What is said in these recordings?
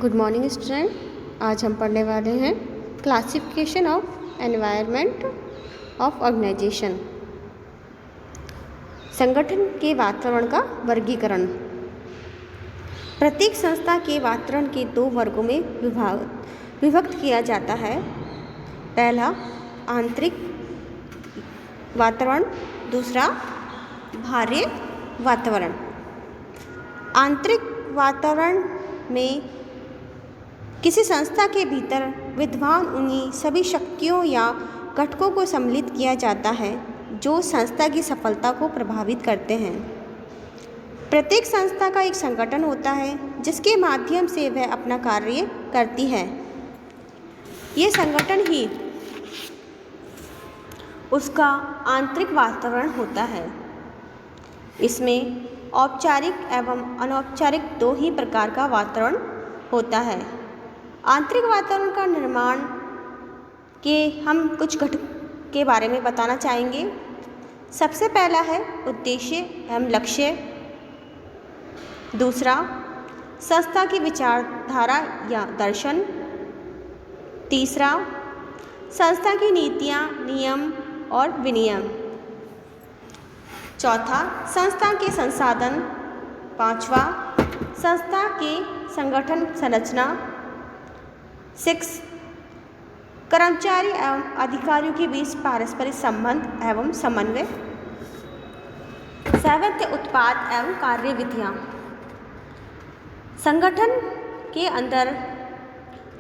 Good morning student. आज हम पढ़ने वाले हैं classification of environment of organization, संगठन के वातावरण का वर्गीकरण। प्रत्येक संस्था के वातावरण के दो वर्गों में विभक्त किया जाता है। पहला आंतरिक वातावरण, दूसरा बाह्य वातावरण। आंतरिक वातावरण में किसी संस्था के भीतर विद्यमान उन्हीं सभी शक्तियों या घटकों को सम्मिलित किया जाता है जो संस्था की सफलता को प्रभावित करते हैं। प्रत्येक संस्था का एक संगठन होता है जिसके माध्यम से वह अपना कार्य करती है। ये संगठन ही उसका आंतरिक वातावरण होता है। इसमें औपचारिक एवं अनौपचारिक दो ही प्रकार का वातावरण होता है। आंतरिक वातावरण का निर्माण के हम कुछ घटक के बारे में बताना चाहेंगे। सबसे पहला है उद्देश्य एवं लक्ष्य, दूसरा संस्था की विचारधारा या दर्शन, तीसरा संस्था की नीतियाँ, नियम और विनियम, चौथा संस्था के संसाधन, पांचवा संस्था के संगठन संरचना, 6 कर्मचारी एवं अधिकारियों के बीच पारस्परिक संबंध एवं समन्वय, 7 उत्पाद एवं कार्य विधियाँ। संगठन के अंदर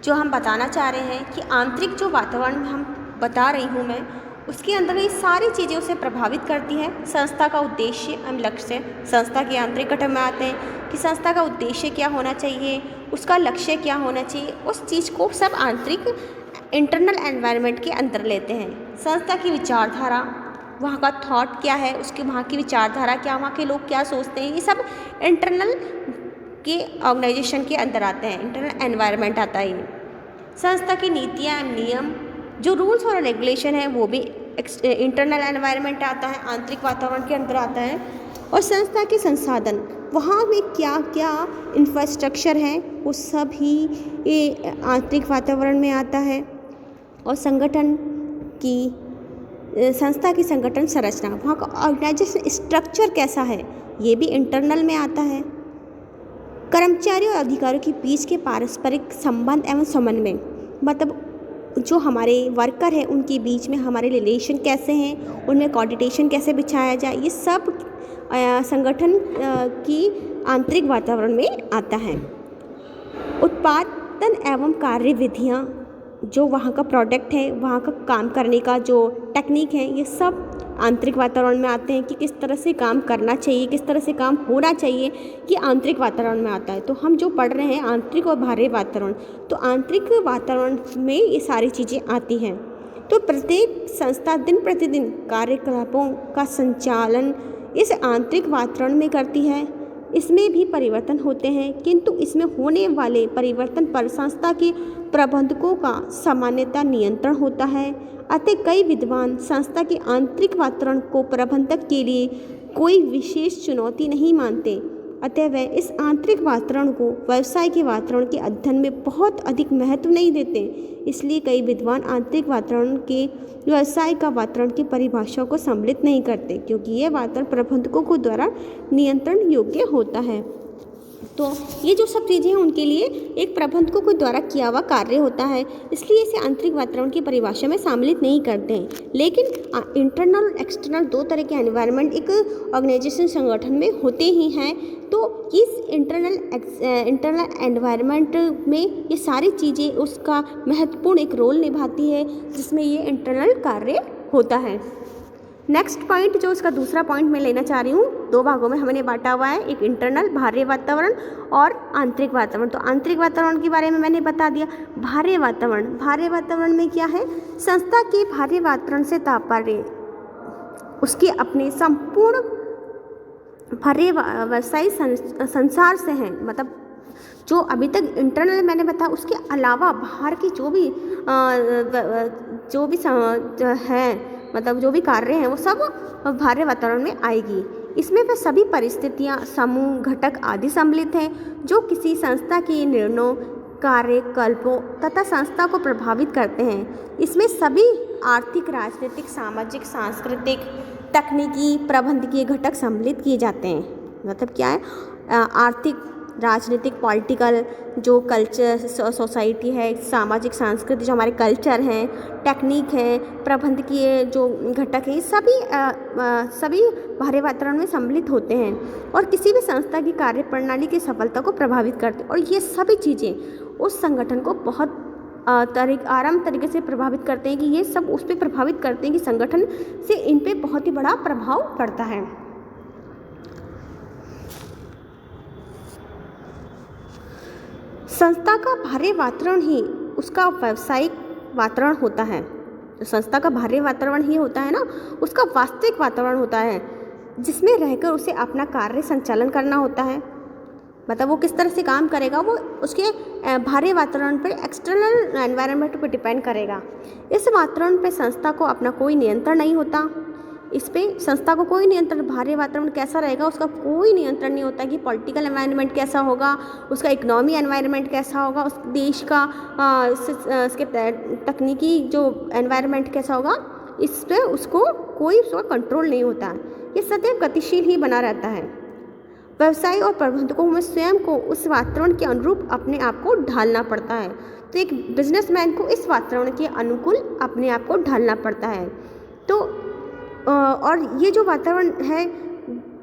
जो हम बताना चाह रहे हैं कि आंतरिक जो वातावरण हम बता रही हूँ मैं, उसके अंदर ये सारी चीज़ें उसे प्रभावित करती हैं। संस्था का उद्देश्य एवं लक्ष्य, संस्था के आंतरिक गठन में आते हैं कि संस्था का उद्देश्य क्या होना चाहिए, उसका लक्ष्य क्या होना चाहिए, उस चीज़ को सब आंतरिक इंटरनल एनवायरनमेंट के अंदर लेते हैं। संस्था की विचारधारा, वहाँ का थॉट क्या है, उसकी वहाँ की विचारधारा क्या, वहाँ के लोग क्या सोचते हैं, ये सब इंटरनल के ऑर्गेनाइजेशन के अंदर आते हैं, इंटरनल एनवायरनमेंट आता है ये। संस्था की नीतियाँ एवं नियम, जो रूल्स और रेगुलेशन है, वो भी इंटरनल एनवायरनमेंट आता है, आंतरिक वातावरण के अंदर आता है। और संस्था के संसाधन, वहाँ में क्या क्या इंफ्रास्ट्रक्चर है, वो सब ही ये आंतरिक वातावरण में आता है। और संगठन की संस्था की संगठन संरचना, वहाँ का ऑर्गेनाइजेशन स्ट्रक्चर कैसा है, ये भी इंटरनल में आता है। कर्मचारियों और अधिकारियों के बीच के पारस्परिक संबंध एवं समन्वय, मतलब जो हमारे वर्कर हैं उनके बीच में हमारे रिलेशन कैसे हैं, उनमें कोऑर्डिनेशन कैसे बिछाया जाए, ये सब संगठन की आंतरिक वातावरण में आता है। उत्पादन एवं कार्य विधियाँ, जो वहाँ का प्रोडक्ट है, वहाँ का काम करने का जो टेक्निक है, ये सब आंतरिक वातावरण में आते हैं कि किस तरह से काम करना चाहिए, किस तरह से काम होना चाहिए, कि आंतरिक वातावरण में आता है। तो हम जो पढ़ रहे हैं आंतरिक और बाह्य वातावरण, तो आंतरिक वातावरण में ये सारी चीज़ें आती हैं। तो प्रत्येक संस्था दिन प्रतिदिन कार्यकलापों का संचालन इस आंतरिक वातावरण में करती है। इसमें भी परिवर्तन होते हैं, किंतु इसमें होने वाले परिवर्तन पर संस्था के प्रबंधकों का सामान्यतः नियंत्रण होता है। अतः कई विद्वान संस्था के आंतरिक वातावरण को प्रबंधक के लिए कोई विशेष चुनौती नहीं मानते। अतः वे इस आंतरिक वातावरण को व्यवसाय के वातावरण के अध्ययन में बहुत अधिक महत्व नहीं देते। इसलिए कई विद्वान आंतरिक वातावरण के व्यवसाय का वातावरण की परिभाषा को सम्मिलित नहीं करते, क्योंकि यह वातावरण प्रबंधकों को द्वारा नियंत्रण योग्य होता है। तो ये जो सब चीज़ें हैं उनके लिए एक प्रबंधकों के द्वारा किया हुआ कार्य होता है, इसलिए इसे आंतरिक वातावरण की परिभाषा में सम्मिलित नहीं करते हैं। लेकिन इंटरनल और एक्सटर्नल दो तरह के एनवायरनमेंट एक ऑर्गेनाइजेशन संगठन में होते ही हैं। तो इस इंटरनल एनवायरनमेंट में ये सारी चीज़ें उसका महत्वपूर्ण एक रोल निभाती है, जिसमें ये इंटरनल कार्य होता है। नेक्स्ट पॉइंट जो इसका दूसरा पॉइंट मैं लेना चाह रही हूँ, दो भागों में हमने बांटा हुआ है, एक इंटरनल बाह्य वातावरण और आंतरिक वातावरण। तो आंतरिक वातावरण के बारे में मैंने बता दिया। बाह्य वातावरण में क्या है, संस्था के बाह्य वातावरण से तात्पर्य उसके अपने संपूर्ण बाह्य व्यवसायिक संसार से हैं। मतलब जो अभी तक इंटरनल मैंने बताया, उसके अलावा बाहर की जो भी है, मतलब जो भी कार्य हैं, वो सब बाह्य वातावरण में आएगी। इसमें वह सभी परिस्थितियाँ, समूह, घटक आदि सम्मिलित हैं जो किसी संस्था के निर्णयों कार्यकल्पों तथा संस्था को प्रभावित करते हैं। इसमें सभी आर्थिक, राजनीतिक, सामाजिक, सांस्कृतिक, तकनीकी, प्रबंधकीय घटक सम्मिलित किए जाते हैं। मतलब क्या है, आर्थिक, राजनीतिक, पॉलिटिकल, जो कल्चर सोसाइटी है, सामाजिक, सांस्कृतिक जो हमारे कल्चर हैं, टेक्निक है, प्रबंधकीय जो घटक हैं, सभी बाहरी वातावरण में सम्मिलित होते हैं और किसी भी संस्था की कार्यप्रणाली की सफलता को प्रभावित करते हैं। और ये सभी चीज़ें उस संगठन को बहुत आराम तरीके से प्रभावित करते हैं कि ये सब उस पर प्रभावित करते हैं कि संगठन से इन पे बहुत ही बड़ा प्रभाव पड़ता है। संस्था का बाहरी वातावरण ही उसका व्यावसायिक वातावरण होता है। तो संस्था का बाहरी वातावरण ही होता है ना, उसका वास्तविक वातावरण होता है जिसमें रहकर उसे अपना कार्य संचालन करना होता है। मतलब वो किस तरह से काम करेगा, वो उसके बाहरी वातावरण पर, एक्सटर्नल एनवायरनमेंट पर डिपेंड करेगा। इस वातावरण पर संस्था को अपना कोई नियंत्रण नहीं होता। इस पे संस्था को कोई नियंत्रण, बाहरी वातावरण कैसा रहेगा उसका कोई नियंत्रण नहीं होता कि पॉलिटिकल एनवायरनमेंट कैसा होगा, उसका इकोनॉमी एनवायरनमेंट कैसा होगा, उस देश का उसके तकनीकी जो एनवायरनमेंट कैसा होगा, इस पे उसको कोई उसका कंट्रोल नहीं होता। ये सदैव गतिशील ही बना रहता है। व्यवसाय और प्रबंधकों में स्वयं को उस वातावरण के अनुरूप अपने आप को ढालना पड़ता है। तो एक बिजनेसमैन को इस वातावरण के अनुकूल अपने आप को ढालना पड़ता है। तो और ये जो वातावरण है,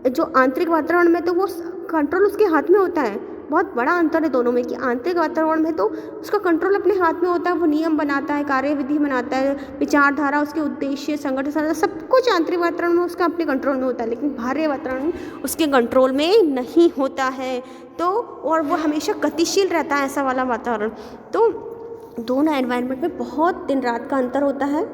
जो आंतरिक वातावरण में, तो वो कंट्रोल उसके हाथ में होता है। बहुत बड़ा अंतर है दोनों में कि आंतरिक वातावरण में तो उसका कंट्रोल अपने हाथ में होता है, वो नियम बनाता है, कार्यविधि बनाता है, विचारधारा, उसके उद्देश्य, संगठन, सब कुछ आंतरिक वातावरण में उसका अपने कंट्रोल में होता है। लेकिन बाहरी वातावरण उसके कंट्रोल में नहीं होता है। तो और वो हमेशा गतिशील रहता है, ऐसा वाला वातावरण। तो दोनों एनवायरनमेंट में बहुत दिन रात का अंतर होता है।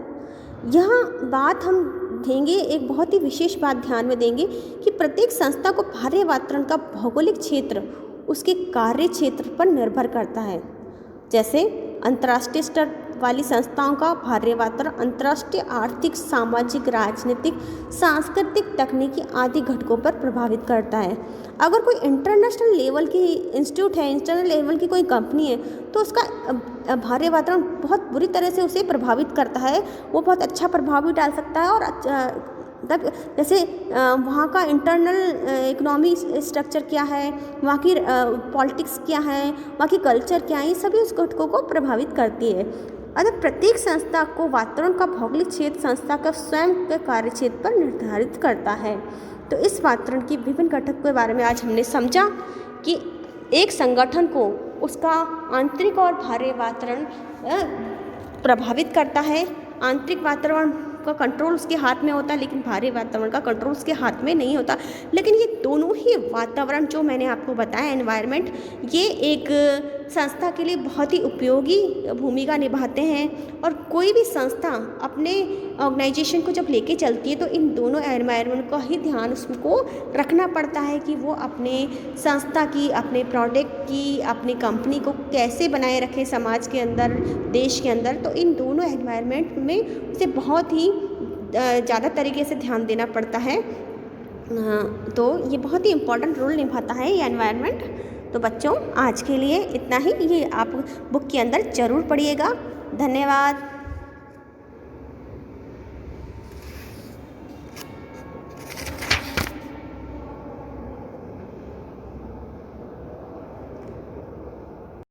यहाँ बात हम देंगे, एक बहुत ही विशेष बात ध्यान में देंगे कि प्रत्येक संस्था को बाहरी वातावरण का भौगोलिक क्षेत्र उसके कार्य क्षेत्र पर निर्भर करता है। जैसे अंतर्राष्ट्रीय स्तर वाली संस्थाओं का बाहरी वातावरण अंतर्राष्ट्रीय आर्थिक, सामाजिक, राजनीतिक, सांस्कृतिक, तकनीकी आदि घटकों पर प्रभावित करता है। अगर कोई इंटरनेशनल लेवल की इंस्टीट्यूट है, इंटरनेशनल लेवल की कोई कंपनी है, तो उसका बाहरी वातावरण बहुत बुरी तरह से उसे प्रभावित करता है। वो बहुत अच्छा प्रभाव भी डाल सकता है और जैसे वहाँ का इंटरनल इकोनॉमी स्ट्रक्चर क्या है, वहाँ की पॉलिटिक्स क्या है, वहाँ की कल्चर क्या है, ये सभी उस घटकों को प्रभावित करती है। अतः प्रत्येक संस्था को वातावरण का भौगोलिक क्षेत्र संस्था का स्वयं के कार्य क्षेत्र पर निर्धारित करता है। तो इस वातावरण की विभिन्न घटक के बारे में आज हमने समझा कि एक संगठन को उसका आंतरिक और बाहरी वातावरण प्रभावित करता है। आंतरिक वातावरण का कंट्रोल उसके हाथ में होता है, लेकिन बाहरी वातावरण का कंट्रोल उसके हाथ में नहीं होता। लेकिन ये दोनों ही वातावरण जो मैंने आपको बताया, एनवायरनमेंट, ये एक संस्था के लिए बहुत ही उपयोगी भूमिका निभाते हैं। और कोई भी संस्था अपने ऑर्गेनाइजेशन को जब लेके चलती है तो इन दोनों एनवायरनमेंट का ही ध्यान उसको रखना पड़ता है कि वो अपने संस्था की, अपने प्रोडक्ट की, अपनी कंपनी को कैसे बनाए रखें समाज के अंदर, देश के अंदर। तो इन दोनों एनवायरनमेंट में उसे बहुत ही ज़्यादा तरीके से ध्यान देना पड़ता है। तो ये बहुत ही इम्पोर्टेंट रोल निभाता है ये एनवायरनमेंट। तो बच्चों, आज के लिए इतना ही। ये आप बुक के अंदर ज़रूर पढ़िएगा। धन्यवाद।